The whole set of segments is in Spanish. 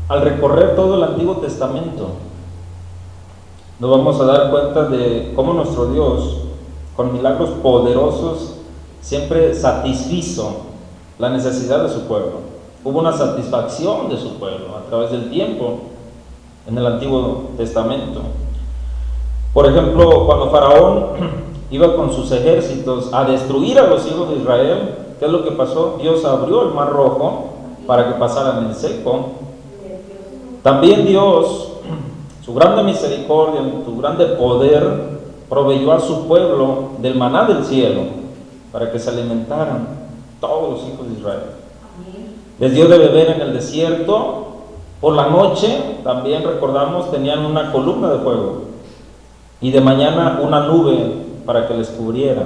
al recorrer todo el Antiguo Testamento, nos vamos a dar cuenta de cómo nuestro Dios, con milagros poderosos, siempre satisfizo la necesidad de su pueblo. Hubo una satisfacción de su pueblo a través del tiempo en el Antiguo Testamento. Por ejemplo, cuando Faraón iba con sus ejércitos a destruir a los hijos de Israel, ¿qué es lo que pasó? Dios abrió el Mar Rojo para que pasaran en seco. También Dios, su grande misericordia, su grande poder, proveyó a su pueblo del maná del cielo para que se alimentaran todos los hijos de Israel. Les dio de beber en el desierto. Por la noche, también recordamos, tenían una columna de fuego y de mañana una nube para que les cubriera.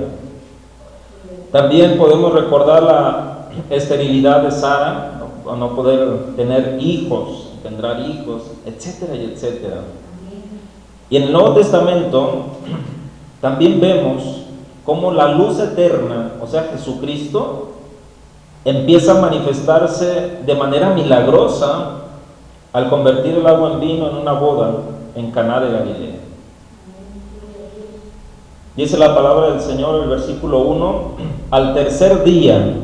También podemos recordar la esterilidad de Sara, no poder tener hijos, engendrar hijos, etcétera y etcétera. Y en el Nuevo Testamento también vemos cómo la luz eterna, o sea Jesucristo, empieza a manifestarse de manera milagrosa al convertir el agua en vino en una boda en Caná de Galilea. Dice la palabra del Señor, el versículo 1, al tercer día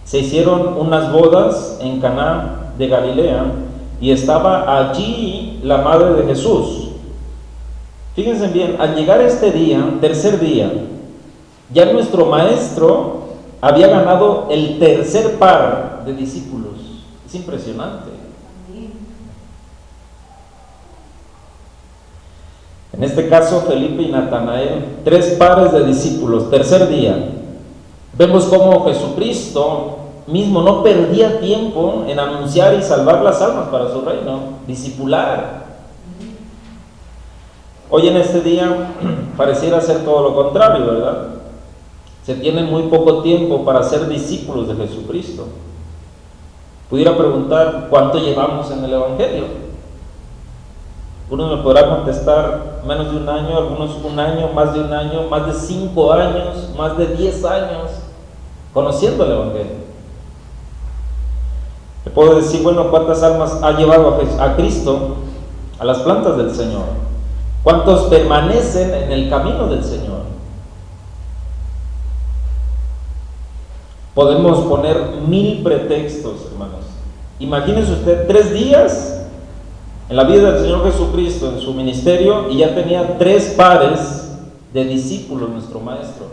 se hicieron unas bodas en Caná de Galilea y estaba allí la madre de Jesús. Fíjense bien, al llegar este día, tercer día, ya nuestro maestro había ganado el tercer par de discípulos. Es impresionante. En este caso, Felipe y Natanael, 3 pares de discípulos, tercer día. Vemos cómo Jesucristo mismo no perdía tiempo en anunciar y salvar las almas para su reino, discipular. Hoy en este día pareciera ser todo lo contrario, ¿verdad? Se tiene muy poco tiempo para ser discípulos de Jesucristo. Pudiera preguntar, ¿cuánto llevamos en el Evangelio? Uno me podrá contestar menos de un año, algunos un año, más de 5 años, más de 10 años, conociendo el Evangelio. Le puedo decir, bueno, ¿cuántas almas ha llevado a Cristo a las plantas del Señor? ¿Cuántos permanecen en el camino del Señor? Podemos poner 1000 pretextos, hermanos. Imagínense usted 3 días en la vida del Señor Jesucristo, en su ministerio, y ya tenía 3 pares de discípulos, nuestro Maestro,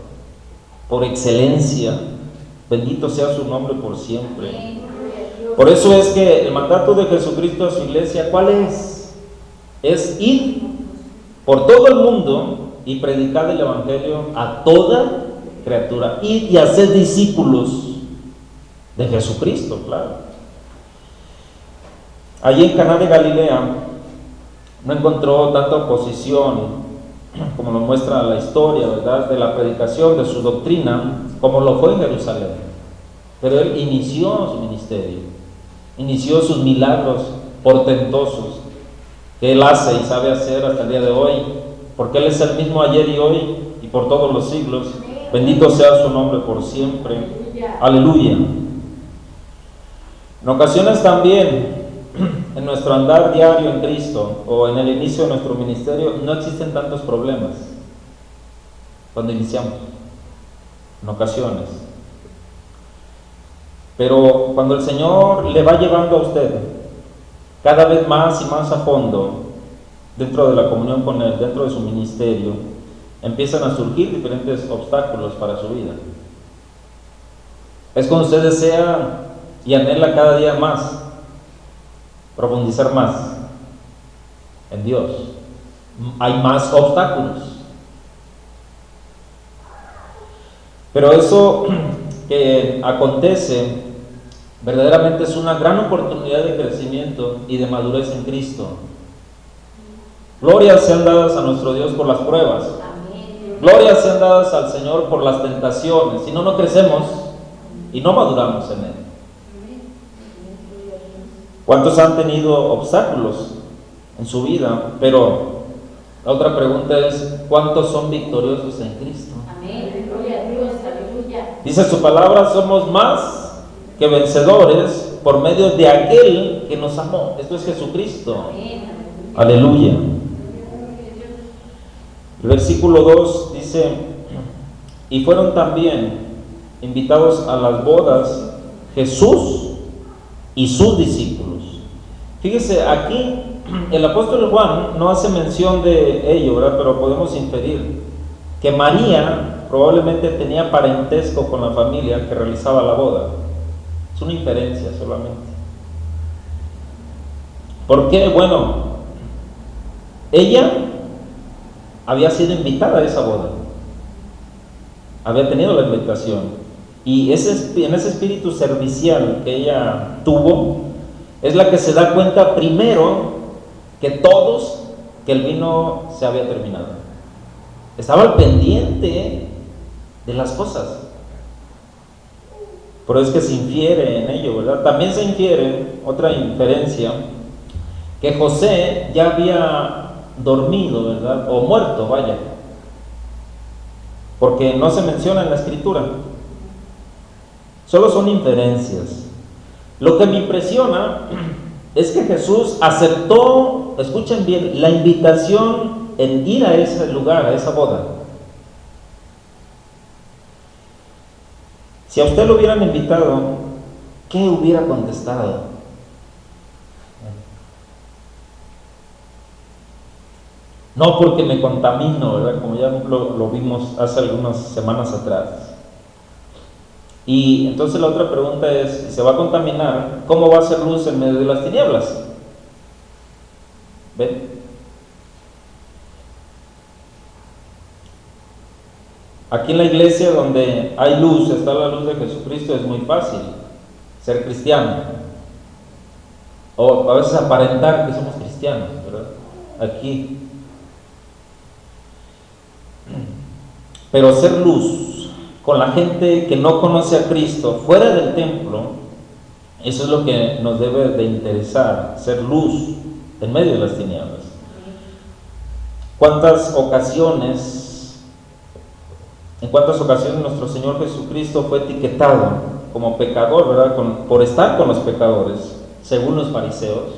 por excelencia. Bendito sea su nombre por siempre. Por eso es que el mandato de Jesucristo a su iglesia, ¿cuál es? Es ir por todo el mundo y predicar el Evangelio a toda criatura. Ir y hacer discípulos de Jesucristo, claro. Allí en Caná de Galilea no encontró tanta oposición como nos muestra la historia, ¿verdad?, de la predicación de su doctrina, como lo fue en Jerusalén. Pero él inició su ministerio, inició sus milagros portentosos que él hace y sabe hacer hasta el día de hoy, porque él es el mismo ayer y hoy y por todos los siglos. Bendito sea su nombre por siempre. Aleluya. En ocasiones también, en nuestro andar diario en Cristo o en el inicio de nuestro ministerio, no existen tantos problemas cuando iniciamos, en ocasiones. Pero cuando el Señor le va llevando a usted cada vez más y más a fondo dentro de la comunión con Él, dentro de su ministerio, empiezan a surgir diferentes obstáculos para su vida. Es cuando usted desea y anhela cada día más profundizar más en Dios. Hay más obstáculos. Pero eso que acontece verdaderamente es una gran oportunidad de crecimiento y de madurez en Cristo. Glorias sean dadas a nuestro Dios por las pruebas. Glorias sean dadas al Señor por las tentaciones. Si no, no crecemos y no maduramos en Él. ¿Cuántos han tenido obstáculos en su vida? Pero la otra pregunta es, ¿cuántos son victoriosos en Cristo? Amén. Gloria a Dios, aleluya. Dice su palabra, somos más que vencedores por medio de aquel que nos amó. Esto es Jesucristo. Aleluya. El versículo 2 dice: y fueron también invitados a las bodas Jesús y sus discípulos. Fíjese, aquí el apóstol Juan no hace mención de ello, ¿verdad? Pero podemos inferir que María probablemente tenía parentesco con la familia que realizaba la boda. Es una inferencia solamente. ¿Por qué? Bueno, ella había sido invitada a esa boda, había tenido la invitación, y en ese espíritu servicial que ella tuvo, es la que se da cuenta primero que el vino se había terminado. Estaba al pendiente de las cosas. Por eso es que se infiere en ello, ¿verdad? También se infiere, otra inferencia, que José ya había dormido, ¿verdad? O muerto, vaya. Porque no se menciona en la escritura. Solo son inferencias. Lo que me impresiona es que Jesús aceptó, escuchen bien, la invitación en ir a ese lugar, a esa boda. Si a usted lo hubieran invitado, ¿qué hubiera contestado? No, porque me contamino, ¿verdad? Como ya lo vimos hace algunas semanas atrás. Y entonces la otra pregunta es, si se va a contaminar, ¿cómo va a ser luz en medio de las tinieblas? ¿Ven? Aquí en la iglesia donde hay luz, está la luz de Jesucristo, es muy fácil ser cristiano. O a veces aparentar que somos cristianos, ¿verdad? Aquí. Pero ser luz con la gente que no conoce a Cristo fuera del templo, eso es lo que nos debe de interesar, ser luz en medio de las tinieblas. En cuántas ocasiones nuestro Señor Jesucristo fue etiquetado como pecador, ¿verdad? Por estar con los pecadores, según los fariseos.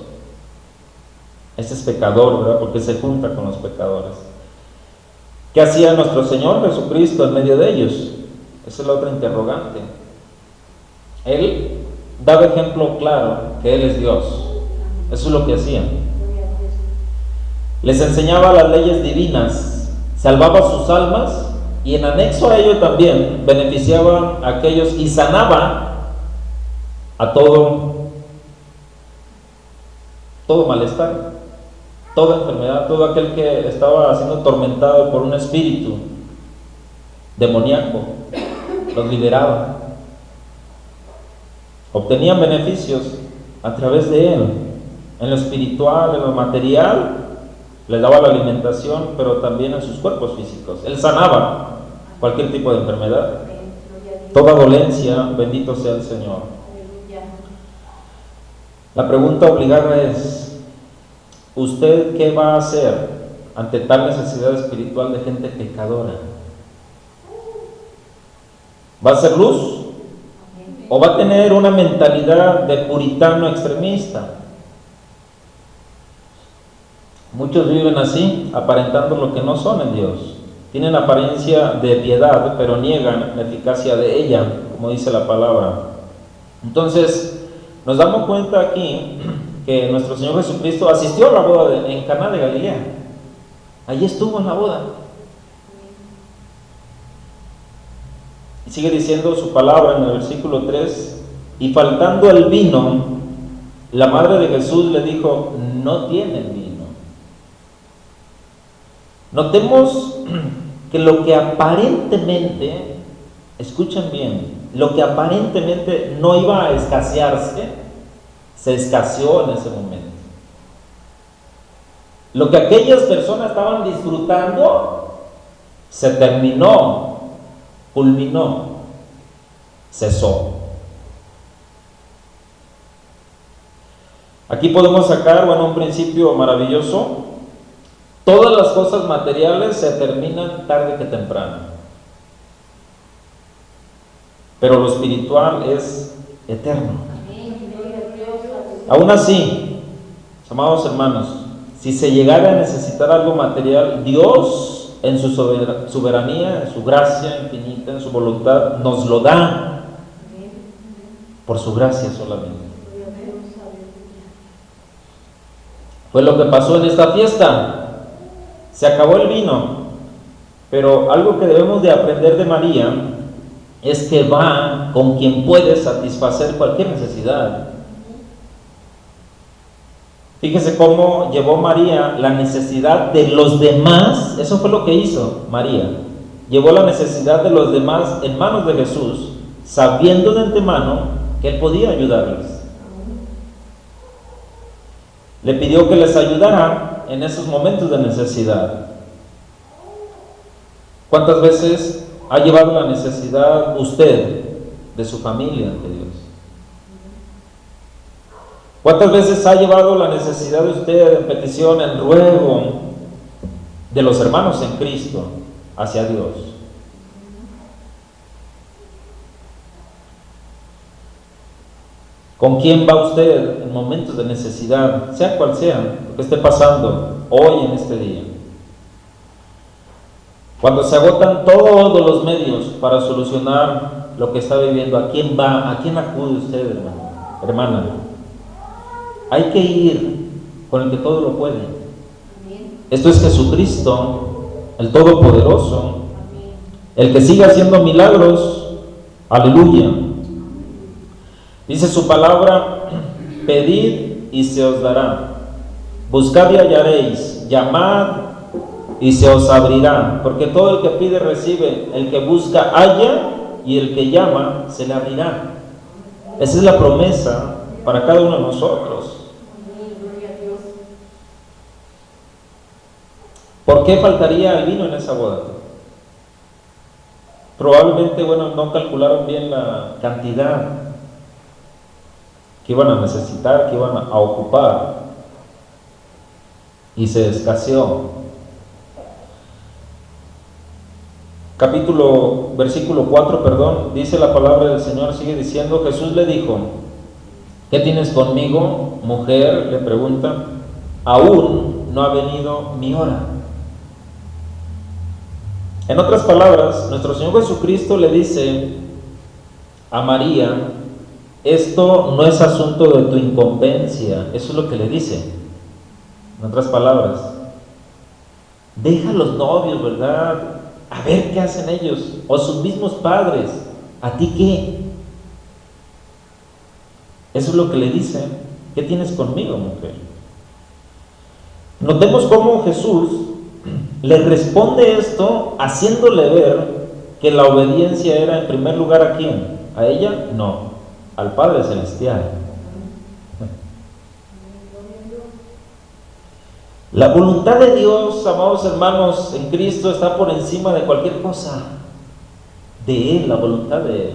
Ese es pecador, ¿verdad? Porque se junta con los pecadores. ¿Qué hacía nuestro Señor Jesucristo en medio de ellos? Esa es la otra interrogante. Él daba ejemplo claro que Él es Dios. Eso es lo que hacía. Les enseñaba las leyes divinas, salvaba sus almas, y en anexo a ello también beneficiaba a aquellos y sanaba a todo malestar, toda enfermedad, todo aquel que estaba siendo atormentado por un espíritu demoníaco, los liberaba. Obtenían beneficios a través de él, en lo espiritual, en lo material, les daba la alimentación, pero también en sus cuerpos físicos. Él sanaba cualquier tipo de enfermedad, toda dolencia, bendito sea el Señor. La pregunta obligada es: ¿usted qué va a hacer ante tal necesidad espiritual de gente pecadora? ¿Va a ser luz? ¿O va a tener una mentalidad de puritano extremista? Muchos viven así, aparentando lo que no son en Dios. Tienen apariencia de piedad, pero niegan la eficacia de ella, como dice la palabra. Entonces, nos damos cuenta aquí que nuestro Señor Jesucristo asistió a la boda en Caná de Galilea. Allí estuvo en la boda. Y sigue diciendo su palabra en el versículo 3: y faltando el vino, la madre de Jesús le dijo: no tienen vino. Notemos que lo que aparentemente, escuchen bien, lo que aparentemente no iba a escasearse, se escaseó en ese momento. Lo que aquellas personas estaban disfrutando, se terminó, culminó, cesó. Aquí podemos sacar, un principio maravilloso. Todas las cosas materiales se terminan tarde que temprano, pero lo espiritual es eterno. Aún así, amados hermanos, si se llegara a necesitar algo material, Dios en su soberanía, en su gracia infinita, en su voluntad, nos lo da por su gracia solamente. Fue lo que pasó en esta fiesta. Se acabó el vino, pero algo que debemos de aprender de María es que va con quien puede satisfacer cualquier necesidad. Fíjese cómo llevó María la necesidad de los demás. Eso fue lo que hizo María. Llevó la necesidad de los demás en manos de Jesús, sabiendo de antemano que Él podía ayudarles. Le pidió que les ayudara en esos momentos de necesidad. ¿Cuántas veces ha llevado la necesidad usted de su familia ante Dios? ¿Cuántas veces ha llevado la necesidad de usted en petición, en ruego de los hermanos en Cristo hacia Dios? ¿Con quién va usted en momentos de necesidad, sea cual sea lo que esté pasando hoy en este día? Cuando se agotan todos los medios para solucionar lo que está viviendo, ¿a quién va? ¿A quién acude usted, hermano, hermana? Hay que ir con el que todo lo puede. Esto es Jesucristo, el Todopoderoso, el que sigue haciendo milagros. Aleluya. Dice su palabra: pedid y se os dará, buscad y hallaréis, llamad y se os abrirá, porque todo el que pide recibe, el que busca halla, y el que llama se le abrirá. Esa es la promesa para cada uno de nosotros. ¿Por qué faltaría el vino en esa boda? Probablemente, no calcularon bien la cantidad que iban a necesitar, que iban a ocupar, y se escaseó. Versículo 4, dice la palabra del Señor, sigue diciendo: Jesús le dijo: ¿qué tienes conmigo, mujer? Le pregunta. Aún no ha venido mi hora. En otras palabras, nuestro Señor Jesucristo le dice a María: esto no es asunto de tu incumbencia. Eso es lo que le dice. En otras palabras, deja a los novios, ¿verdad? A ver qué hacen ellos, o sus mismos padres. ¿A ti qué? Eso es lo que le dice. ¿Qué tienes conmigo, mujer? Notemos cómo Jesús le responde esto haciéndole ver que la obediencia era en primer lugar ¿a quién? ¿A ella? No, al Padre Celestial. La voluntad de Dios, amados hermanos, en Cristo está por encima de cualquier cosa. De Él, la voluntad de Él,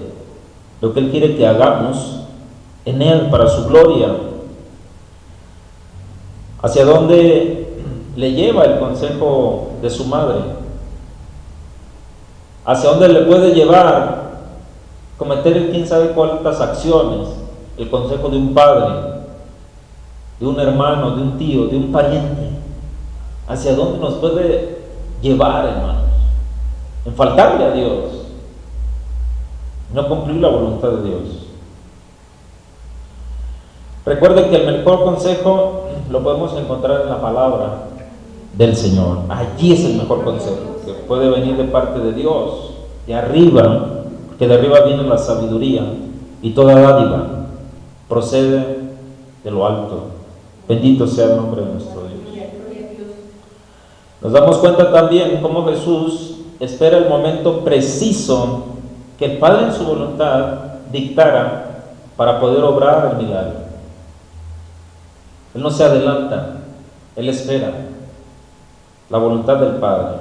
lo que Él quiere que hagamos en Él para su gloria. ¿Hacia dónde le lleva el consejo de su madre? ¿Hacia dónde le puede llevar cometer quién sabe cuántas acciones el consejo de un padre, de un hermano, de un tío, de un pariente? ¿Hacia dónde nos puede llevar, hermanos? En faltarle a Dios, no cumplir la voluntad de Dios. Recuerden que el mejor consejo lo podemos encontrar en la palabra del Señor. Allí es el mejor consejo que puede venir de parte de Dios, de arriba, que de arriba viene la sabiduría, y toda dádiva procede de lo alto. Bendito sea el nombre de nuestro Dios. Nos damos cuenta también cómo Jesús espera el momento preciso que el Padre en su voluntad dictara para poder obrar el milagro. Él no se adelanta, Él espera la voluntad del Padre.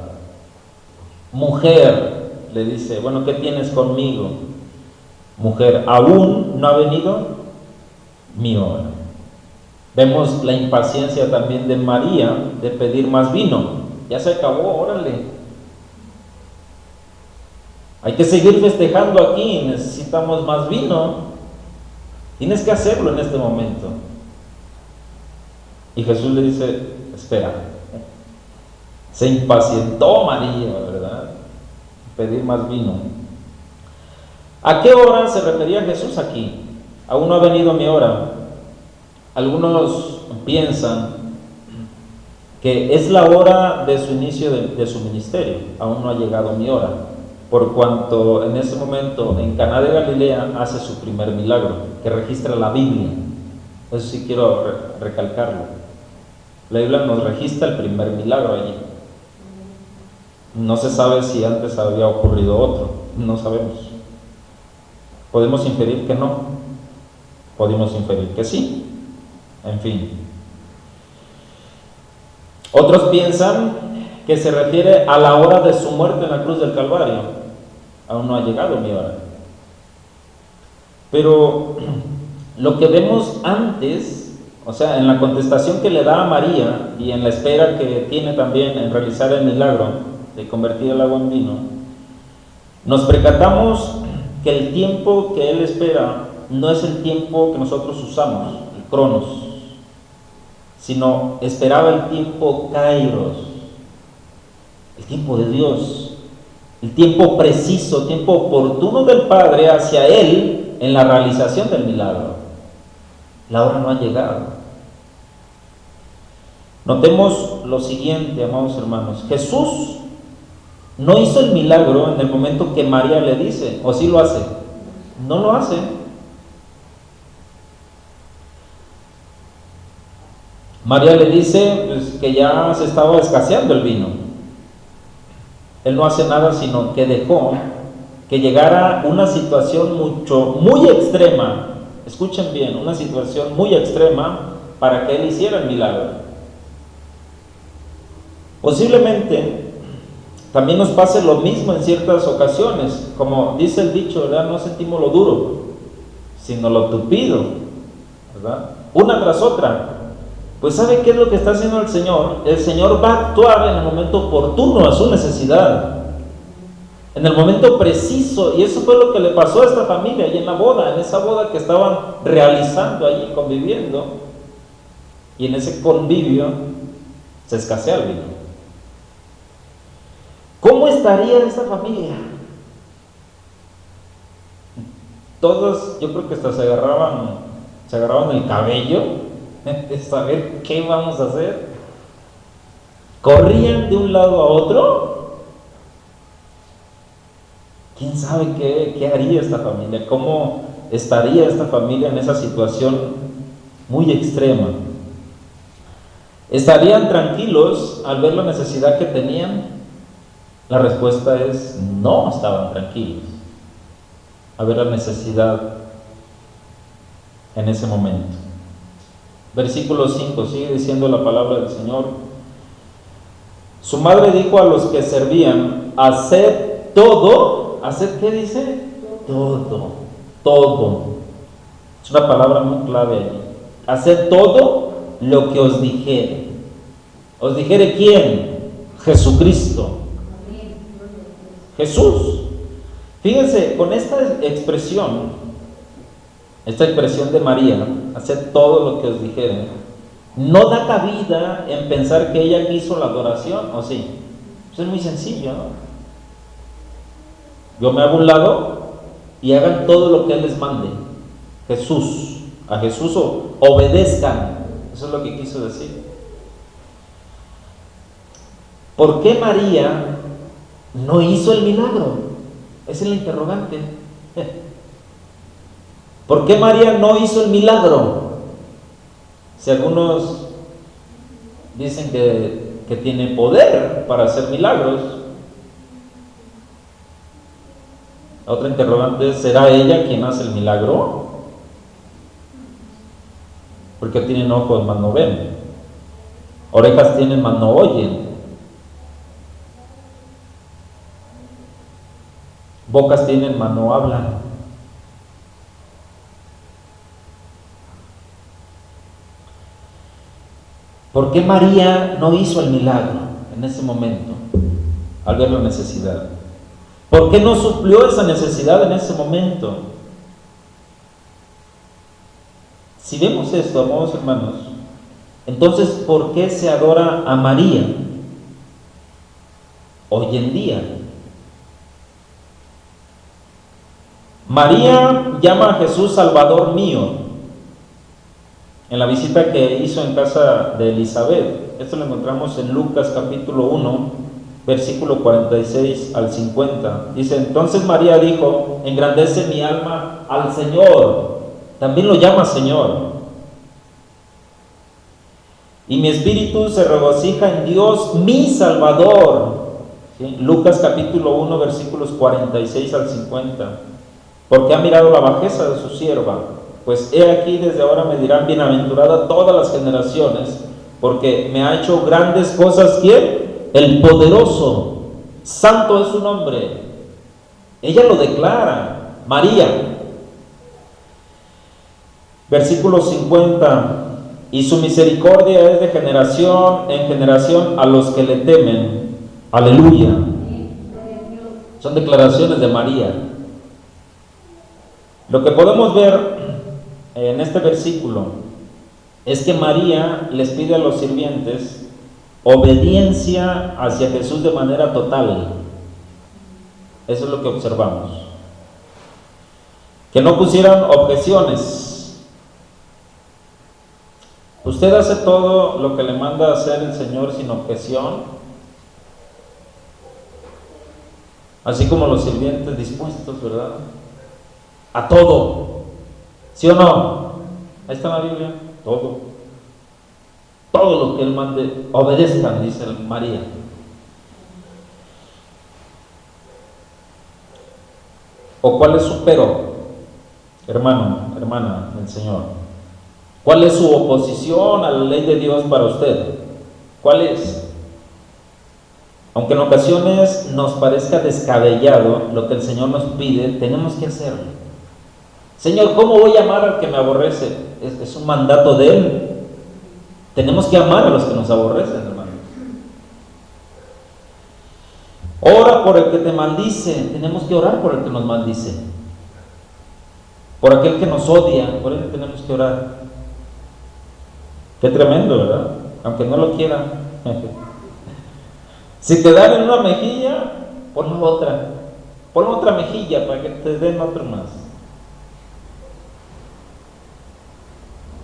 Mujer, le dice, ¿qué tienes conmigo? Mujer, aún no ha venido mi hora. Vemos la impaciencia también de María de pedir más vino. Ya se acabó, órale. Hay que seguir festejando aquí, necesitamos más vino. Tienes que hacerlo en este momento. Y Jesús le dice, espera. Se impacientó María, ¿verdad? Pedir más vino. ¿A qué hora se refería Jesús aquí? Aún no ha venido mi hora. Algunos piensan que es la hora de su inicio de su ministerio. Aún no ha llegado mi hora, por cuanto en ese momento en Caná de Galilea hace su primer milagro, que registra la Biblia. Eso sí quiero recalcarlo. La Biblia nos registra el primer milagro allí. No se sabe si antes había ocurrido otro, no sabemos. Podemos inferir que no, podemos inferir que sí, en fin. Otros piensan que se refiere a la hora de su muerte en la cruz del Calvario. Aún no ha llegado mi hora. Pero lo que vemos antes, o sea, en la contestación que le da a María y en la espera que tiene también en realizar el milagro de convertir el agua en vino, nos percatamos que el tiempo que él espera no es el tiempo que nosotros usamos, el cronos, sino esperaba el tiempo kairos, el tiempo de Dios, el tiempo preciso, tiempo oportuno del Padre hacia él en la realización del milagro. La hora no ha llegado. Notemos lo siguiente, amados hermanos. Jesús no hizo el milagro en el momento que María le dice, ¿o sí lo hace? No lo hace. María le dice pues, que ya se estaba escaseando el vino. Él no hace nada, sino que dejó que llegara una situación muy extrema. Escuchen bien, una situación muy extrema para que él hiciera el milagro. Posiblemente también nos pase lo mismo en ciertas ocasiones. Como dice el dicho, ¿verdad? No sentimos lo duro, sino lo tupido, ¿verdad? Una tras otra. Pues ¿sabe qué es lo que está haciendo el Señor? El Señor va a actuar en el momento oportuno a su necesidad, en el momento preciso. Y eso fue lo que le pasó a esta familia y en la boda, en esa boda que estaban realizando allí, conviviendo. Y en ese convivio se escasea el vino. ¿Cómo estaría esta familia? Todos, yo creo que hasta se agarraban el cabello de saber qué vamos a hacer. Corrían de un lado a otro. ¿Quién sabe qué haría esta familia? ¿Cómo estaría esta familia en esa situación muy extrema? ¿Estarían tranquilos al ver la necesidad que tenían? La respuesta es no, estaban tranquilos a ver la necesidad en ese momento. Versículo 5, sigue diciendo la palabra del Señor. Su madre dijo a los que servían, haced todo. ¿Haced qué dice? Todo, todo. Es una palabra muy clave allí. Haced todo lo que os dijere. ¿Os dijere quién? Jesucristo. Jesús. Fíjense, con esta expresión de María, hacer todo lo que os dijere, no da cabida en pensar que ella quiso la adoración, ¿o sí? Eso es muy sencillo, ¿no? Yo me hago a un lado y hagan todo lo que Él les mande. Jesús, a Jesús obedezcan. Eso es lo que quiso decir. ¿Por qué María no hizo el milagro? Esa es la interrogante. ¿Por qué María no hizo el milagro? Si algunos dicen que tiene poder para hacer milagros, la otra interrogante es, ¿será ella quien hace el milagro? Porque tienen ojos mas no ven, orejas tienen mas no oyen, bocas tienen mas no hablan. ¿Por qué María no hizo el milagro en ese momento al ver la necesidad? ¿Por qué no suplió esa necesidad en ese momento? Si vemos esto, amados hermanos, Entonces, ¿por qué se adora a María hoy en día? María llama a Jesús Salvador mío en la visita que hizo en casa de Elizabeth. Esto lo encontramos en Lucas capítulo 1, versículo 46 al 50. Dice: entonces María dijo: engrandece mi alma al Señor. También lo llama Señor. Y mi espíritu se regocija en Dios mi Salvador. ¿Sí? Lucas capítulo 1, versículos 46 al 50. Porque ha mirado la bajeza de su sierva. Pues he aquí, desde ahora me dirán bienaventurada todas las generaciones, porque me ha hecho grandes cosas. ¿Quién? El poderoso. Santo es su nombre. Ella lo declara, María. Versículo 50. Y su misericordia es de generación en generación a los que le temen. Aleluya. Son declaraciones de María. Lo que podemos ver en este versículo es que María les pide a los sirvientes obediencia hacia Jesús de manera total. Eso es lo que observamos. Que no pusieran objeciones. ¿Usted hace todo lo que le manda hacer el Señor sin objeción? Así como los sirvientes dispuestos, ¿verdad? A todo. ¿Sí o no? Ahí está la Biblia. Todo. Todo lo que Él mande, obedezcan, dice María. ¿O cuál es su pero, hermano, hermana del Señor? ¿Cuál es su oposición a la ley de Dios para usted? ¿Cuál es? Aunque en ocasiones nos parezca descabellado lo que el Señor nos pide, tenemos que hacerlo. Señor, ¿cómo voy a amar al que me aborrece? Es un mandato de Él. Tenemos que amar a los que nos aborrecen, hermano. Ora por el que te maldice. Tenemos que orar por el que nos maldice. Por aquel que nos odia, por él tenemos que orar. Qué tremendo, ¿verdad? Aunque no lo quieran. Si te dan en una mejilla, pon la otra. Pon otra mejilla para que te den otro más.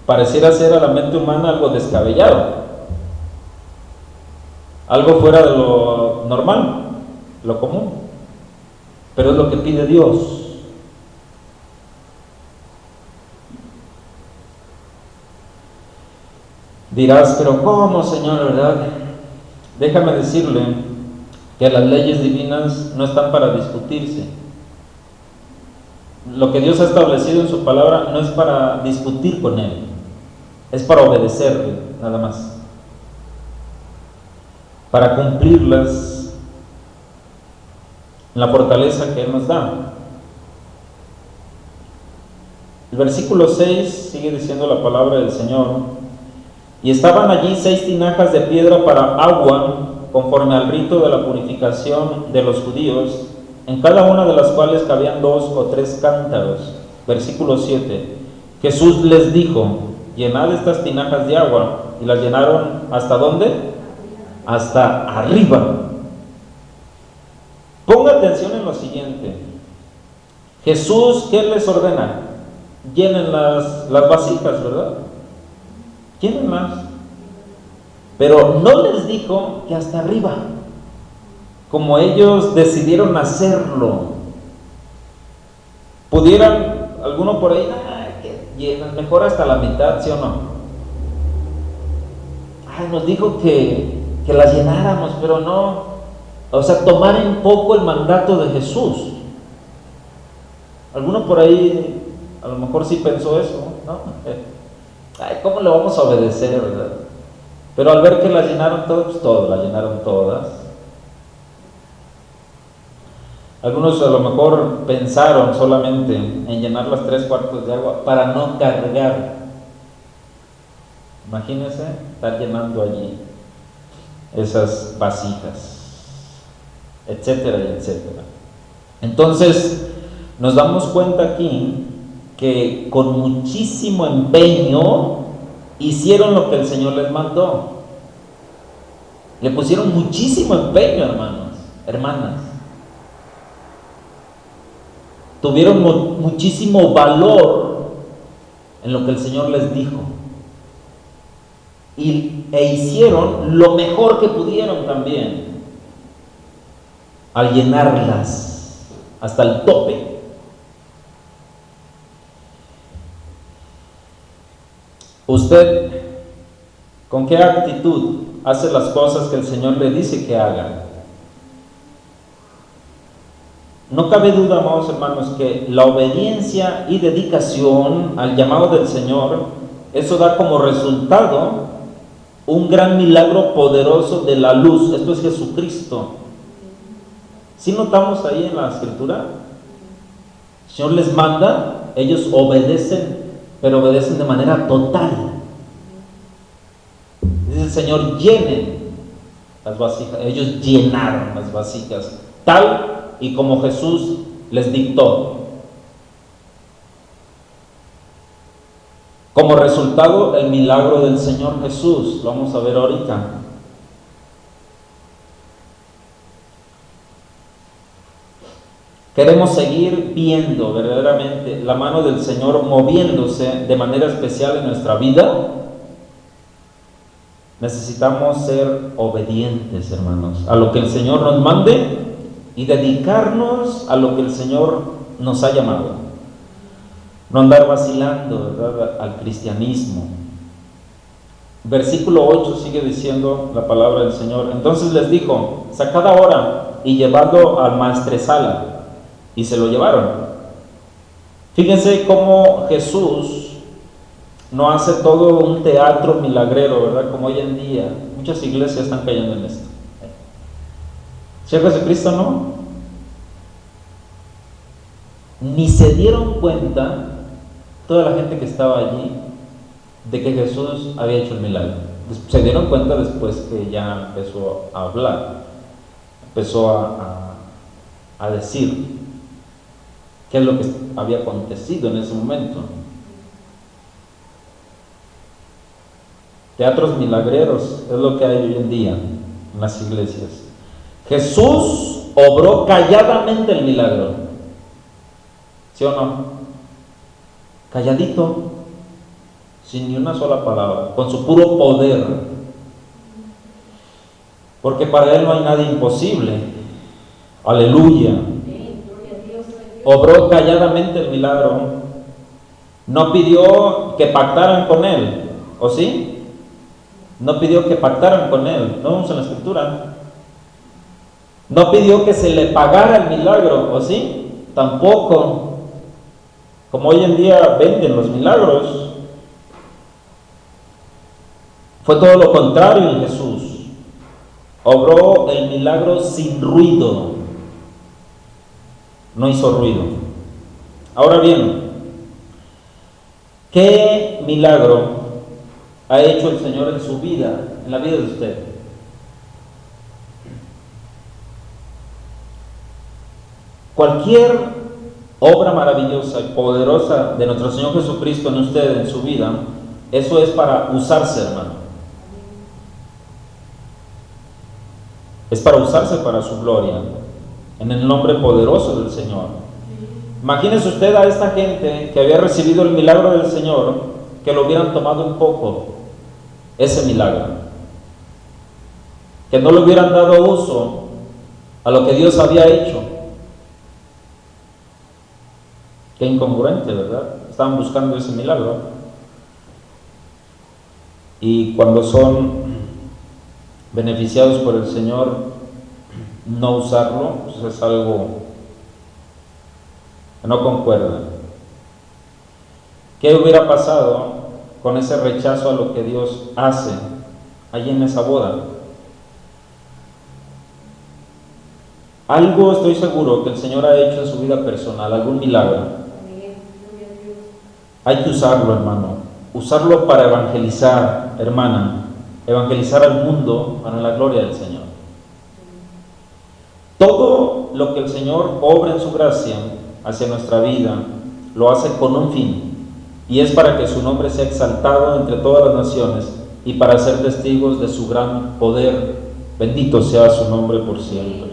Pareciera ser a la mente humana algo descabellado, algo fuera de lo normal, lo común, pero es lo que pide Dios. Dirás, pero ¿cómo, Señor, verdad? Déjame decirle que las leyes divinas no están para discutirse. Lo que Dios ha establecido en su palabra no es para discutir con Él, es para obedecerle, nada más, para cumplirlas en la fortaleza que Él nos da. El versículo 6 sigue diciendo la palabra del Señor: y estaban allí 6 tinajas de piedra para agua, conforme al rito de la purificación de los judíos, en cada una de las cuales cabían 2 o 3 cántaros. Versículo 7. Jesús les dijo: llenad estas tinajas de agua. Y las llenaron, ¿hasta dónde? Hasta arriba. Ponga atención en lo siguiente. Jesús, ¿qué les ordena? Llenen las vasijas, ¿verdad? Llénenlas. Pero no les dijo que hasta arriba, como ellos decidieron hacerlo. Pudieran, alguno por ahí, que llenan, mejor hasta la mitad, ¿sí o no? Nos dijo que las llenáramos, pero no. O sea, tomar en poco el mandato de Jesús. Alguno por ahí a lo mejor sí pensó eso, ¿no? ¿Cómo le vamos a obedecer, verdad? Pero al ver que las llenaron todas, pues todas las llenaron todas. Algunos a lo mejor pensaron solamente en llenar las 3 cuartos de agua para no cargar. Imagínense estar llenando allí esas vasijas, etcétera y etcétera. Entonces nos damos cuenta aquí que con muchísimo empeño hicieron lo que el Señor les mandó. Le pusieron muchísimo empeño, hermanos, hermanas. Tuvieron muchísimo valor en lo que el Señor les dijo. E hicieron lo mejor que pudieron también, al llenarlas hasta el tope. ¿Usted con qué actitud hace las cosas que el Señor le dice que haga? No cabe duda, amados hermanos, que la obediencia y dedicación al llamado del Señor, eso da como resultado un gran milagro poderoso de la luz. Esto es Jesucristo. ¿Sí notamos ahí en la Escritura? El Señor les manda, ellos obedecen, pero obedecen de manera total. Dice el Señor: llenen las vasijas. Ellos llenaron las vasijas, tal y como Jesús les dictó. Como resultado, el milagro del Señor Jesús, lo vamos a ver ahorita. Queremos seguir viendo verdaderamente la mano del Señor moviéndose de manera especial en nuestra vida. Necesitamos ser obedientes, hermanos, a lo que el Señor nos mande y dedicarnos a lo que el Señor nos ha llamado. No andar vacilando, ¿verdad?, al cristianismo. Versículo 8 sigue diciendo la palabra del Señor: entonces les dijo: sacad ahora y llevadlo al maestresala. Y se lo llevaron. Fíjense cómo Jesús no hace todo un teatro milagrero, ¿verdad?, como hoy en día. Muchas iglesias están cayendo en esto. ¿Sí, Jesucristo no? Ni se dieron cuenta toda la gente que estaba allí de que Jesús había hecho el milagro. Se dieron cuenta después que ya empezó a hablar, empezó a decir qué es lo que había acontecido en ese momento. Teatros milagreros es lo que hay hoy en día en las iglesias. Jesús obró calladamente el milagro, ¿sí o no? Calladito, sin ni una sola palabra, con su puro poder, porque para Él no hay nada imposible. Aleluya. Obró calladamente el milagro. No pidió que pactaran con Él, ¿o sí? No pidió que pactaran con Él, no vemos en la Escritura. No pidió que se le pagara el milagro, ¿o sí? Tampoco. Como hoy en día venden los milagros. Fue todo lo contrario en Jesús. Obró el milagro sin ruido. No hizo ruido. Ahora bien, ¿qué milagro ha hecho el Señor en su vida, en la vida de usted? Cualquier obra maravillosa y poderosa de nuestro Señor Jesucristo en usted, en su vida, eso es para usarse, hermano. Es para usarse para su gloria, en el nombre poderoso del Señor. Imagínese usted a esta gente que había recibido el milagro del Señor, que lo hubieran tomado un poco, ese milagro, que no le hubieran dado uso a lo que Dios había hecho. Qué incongruente, ¿verdad? Estaban buscando ese milagro, y cuando son beneficiados por el Señor, no usarlo, pues es algo que no concuerda. ¿Qué hubiera pasado con ese rechazo a lo que Dios hace allí en esa boda? Algo estoy seguro que el Señor ha hecho en su vida personal, algún milagro. Hay que usarlo, hermano, usarlo para evangelizar, hermana, evangelizar al mundo para la gloria del Señor. Todo lo que el Señor obra en su gracia hacia nuestra vida, lo hace con un fin, y es para que su nombre sea exaltado entre todas las naciones y para ser testigos de su gran poder. Bendito sea su nombre por siempre.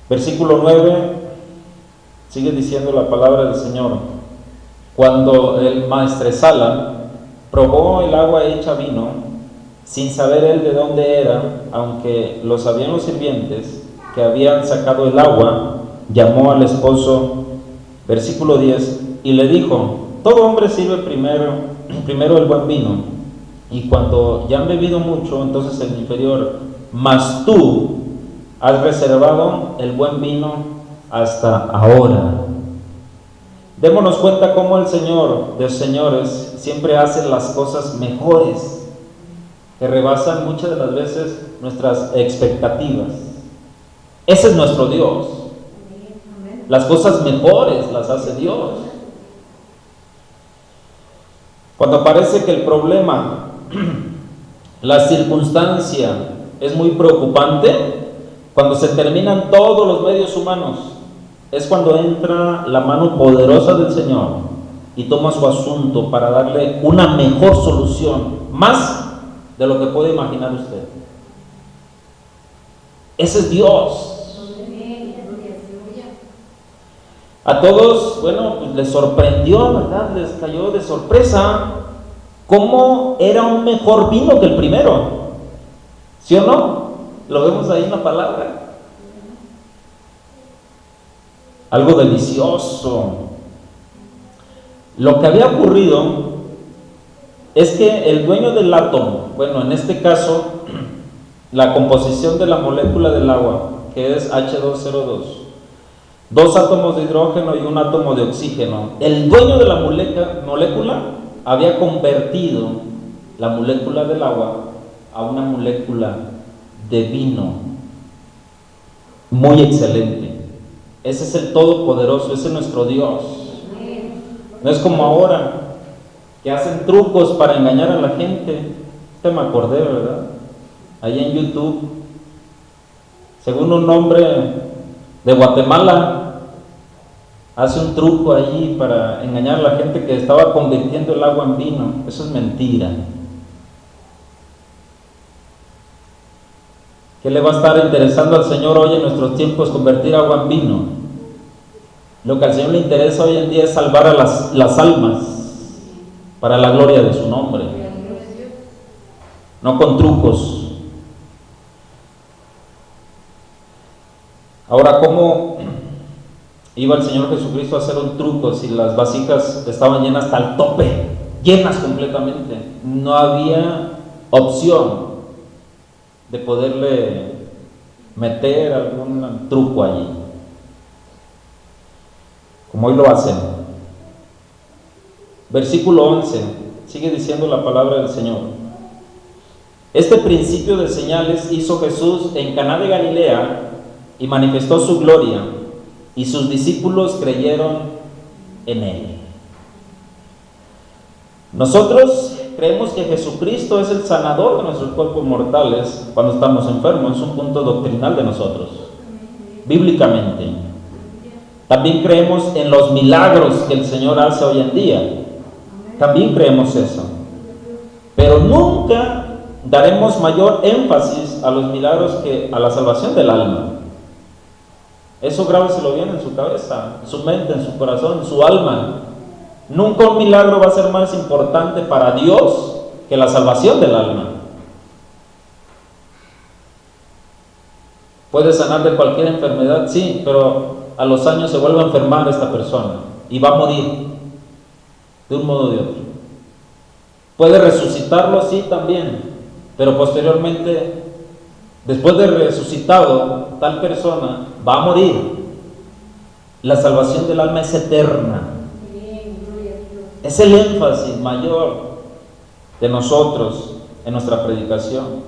Versículo 9, sigue diciendo la palabra del Señor. Cuando el maestresala probó el agua hecha vino, sin saber él de dónde era, aunque lo sabían los sirvientes que habían sacado el agua, llamó al esposo, versículo 10, y le dijo: todo hombre sirve primero el buen vino, y cuando ya han bebido mucho, entonces el inferior, mas tú has reservado el buen vino hasta ahora. Démonos cuenta cómo el Señor de los señores siempre hace las cosas mejores, que rebasan muchas de las veces nuestras expectativas. Ese es nuestro Dios. Las cosas mejores las hace Dios. Cuando parece que el problema, la circunstancia es muy preocupante, cuando se terminan todos los medios humanos, es cuando entra la mano poderosa del Señor y toma su asunto para darle una mejor solución, más de lo que puede imaginar usted. Ese es Dios. A todos, bueno, pues les sorprendió, ¿verdad? Les cayó de sorpresa cómo era un mejor vino que el primero. ¿Sí o no? Lo vemos ahí en la palabra. Algo delicioso. Lo que había ocurrido es que el dueño del átomo, bueno, en este caso, la composición de la molécula del agua, que es H2O2, 2 átomos de hidrógeno y 1 átomo de oxígeno. El dueño de la molécula había convertido la molécula del agua a una molécula de vino muy excelente. Ese es el Todopoderoso, ese es nuestro Dios. No es como ahora, que hacen trucos para engañar a la gente. Me acordé, ¿verdad? Ahí en YouTube, según un hombre de Guatemala, hace un truco allí para engañar a la gente que estaba convirtiendo el agua en vino. Eso es mentira. ¿Qué le va a estar interesando al Señor hoy en nuestros tiempos convertir agua en vino? Lo que al Señor le interesa hoy en día es salvar a las almas para la gloria de su nombre, no con trucos. Ahora, ¿cómo iba el Señor Jesucristo a hacer un truco si las vasijas estaban llenas hasta el tope, llenas completamente? No había opción de poderle meter algún truco allí, como hoy lo hacen. Versículo 11, sigue diciendo la palabra del Señor. Este principio de señales hizo Jesús en Caná de Galilea y manifestó su gloria, y sus discípulos creyeron en él. Nosotros creemos que Jesucristo es el sanador de nuestros cuerpos mortales cuando estamos enfermos. Es un punto doctrinal de nosotros, bíblicamente. También creemos en los milagros que el Señor hace hoy en día. También creemos eso. Pero nunca daremos mayor énfasis a los milagros que a la salvación del alma. Eso grábeselo bien en su cabeza, en su mente, en su corazón, en su alma. Nunca un milagro va a ser más importante para Dios que la salvación del alma. Puede sanar de cualquier enfermedad, sí, pero a los años se vuelve a enfermar esta persona y va a morir de un modo o de otro. Puede resucitarlo, sí, también, pero posteriormente, después de resucitado, tal persona va a morir. La salvación del alma es eterna. Es el énfasis mayor de nosotros en nuestra predicación.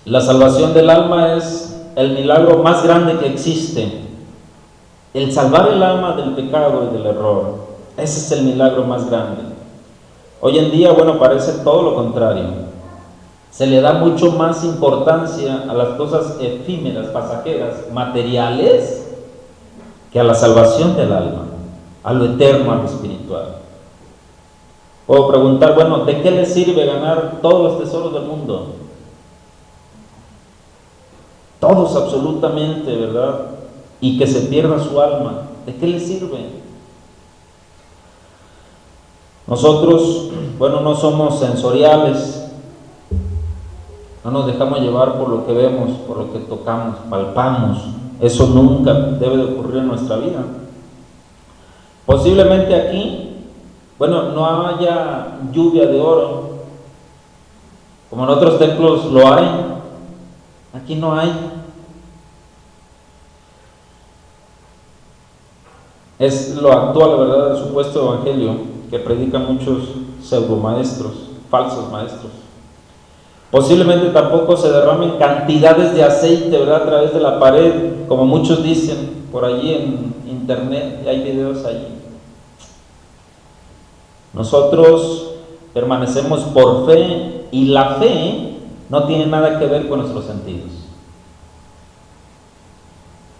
La salvación del alma es el milagro más grande que existe. El salvar el alma del pecado y del error, ese es el milagro más grande. Hoy en día, bueno, parece todo lo contrario. Se le da mucho más importancia a las cosas efímeras, pasajeras, materiales, que a la salvación del alma, a lo eterno, a lo espiritual. Puedo preguntar, bueno, ¿de qué le sirve ganar todos los tesoros del mundo? Todos absolutamente, ¿verdad? Y que se pierda su alma. ¿De qué le sirve? Nosotros, bueno, no somos sensoriales, no nos dejamos llevar por lo que vemos, por lo que tocamos, palpamos. Eso nunca debe de ocurrir en nuestra vida. Posiblemente aquí, bueno, no haya lluvia de oro, como en otros templos lo hay. Aquí no hay. Es lo actual, ¿verdad?, del supuesto evangelio que predican muchos pseudomaestros, falsos maestros. Posiblemente tampoco se derramen cantidades de aceite, ¿verdad?, a través de la pared, como muchos dicen por allí en internet, hay videos allí. Nosotros permanecemos por fe, y la fe no tiene nada que ver con nuestros sentidos.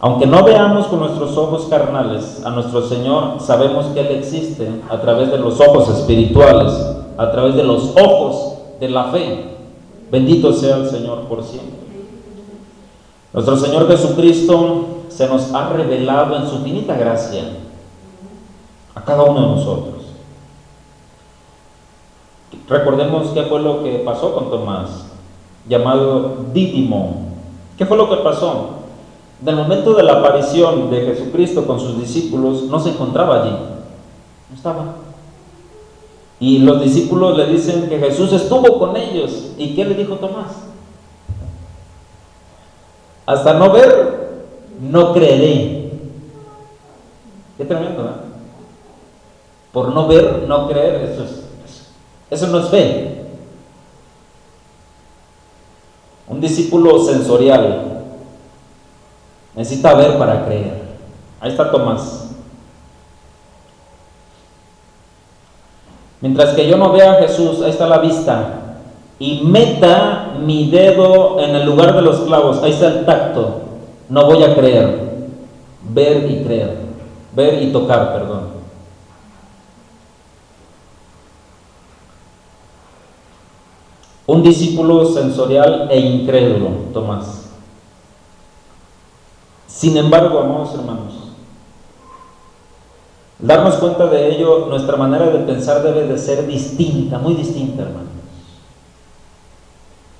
Aunque no veamos con nuestros ojos carnales a nuestro Señor, sabemos que Él existe a través de los ojos espirituales, a través de los ojos de la fe. Bendito sea el Señor por siempre. Nuestro Señor Jesucristo se nos ha revelado en su infinita gracia a cada uno de nosotros. Recordemos qué fue lo que pasó con Tomás, llamado Dídimo. ¿Qué fue lo que pasó? En el momento de la aparición de Jesucristo con sus discípulos, no se encontraba allí, no estaba. Y los discípulos le dicen que Jesús estuvo con ellos. ¿Y qué le dijo Tomás? Hasta no ver, no creeré. Qué tremendo, ¿eh? Por no ver, no creer, eso no es fe. Un discípulo sensorial necesita ver para creer. Ahí está Tomás. Mientras que yo no vea a Jesús, ahí está la vista, y meta mi dedo en el lugar de los clavos, ahí está el tacto, no voy a creer. Ver y creer, ver y tocar, perdón. Un discípulo sensorial e incrédulo, Tomás. Sin embargo, amados hermanos, darnos cuenta de ello, nuestra manera de pensar debe de ser distinta, muy distinta, hermanos.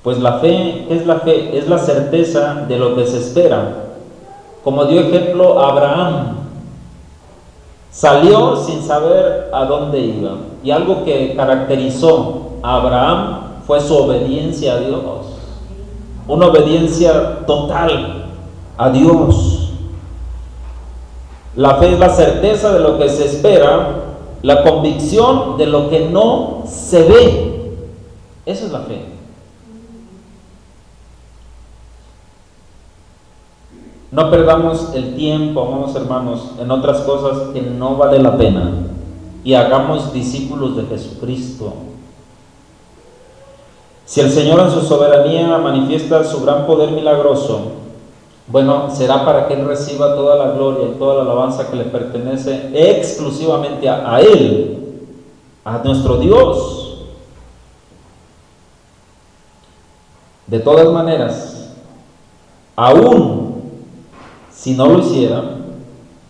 Pues la fe, ¿qué es la fe? Es la certeza de lo que se espera. Como dio ejemplo Abraham, salió sin saber a dónde iba. Y algo que caracterizó a Abraham fue su obediencia a Dios. Una obediencia total a Dios. La fe es la certeza de lo que se espera, la convicción de lo que no se ve. Esa es la fe. No perdamos el tiempo, amados hermanos, en otras cosas que no vale la pena, y hagamos discípulos de Jesucristo. Si el Señor en su soberanía manifiesta su gran poder milagroso, bueno, será para que Él reciba toda la gloria y toda la alabanza que le pertenece exclusivamente a Él, a nuestro Dios. De todas maneras, aún si no lo hiciera,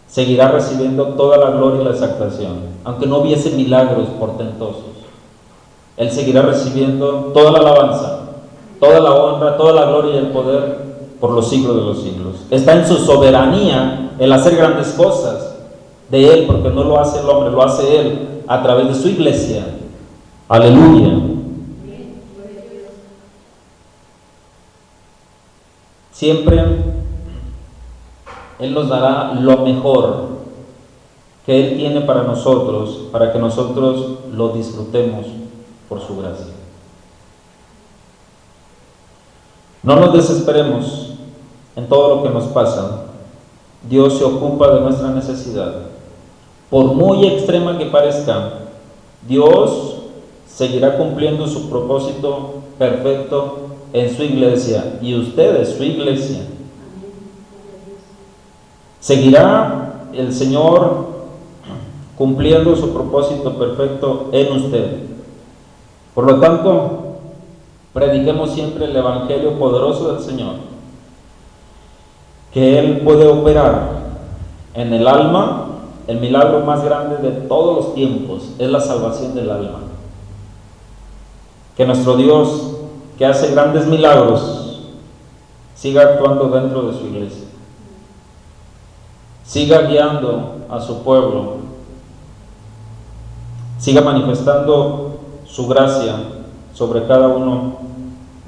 seguirá recibiendo toda la gloria y la exaltación, aunque no hubiese milagros portentosos. Él seguirá recibiendo toda la alabanza, toda la honra, toda la gloria y el poder por los siglos de los siglos. Está en su soberanía el hacer grandes cosas de Él, porque no lo hace el hombre, lo hace Él a través de su iglesia. Aleluya. Siempre Él nos dará lo mejor que Él tiene para nosotros, para que nosotros lo disfrutemos por su gracia. No nos desesperemos en todo lo que nos pasa. Dios se ocupa de nuestra necesidad. Por muy extrema que parezca, Dios seguirá cumpliendo su propósito perfecto en su iglesia, y ustedes, su iglesia. Seguirá el Señor cumpliendo su propósito perfecto en usted. Por lo tanto, prediquemos siempre el Evangelio poderoso del Señor, que Él puede operar en el alma. El milagro más grande de todos los tiempos es la salvación del alma. Que nuestro Dios, que hace grandes milagros, siga actuando dentro de su iglesia, siga guiando a su pueblo, siga manifestando su gracia sobre cada uno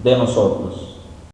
de nosotros.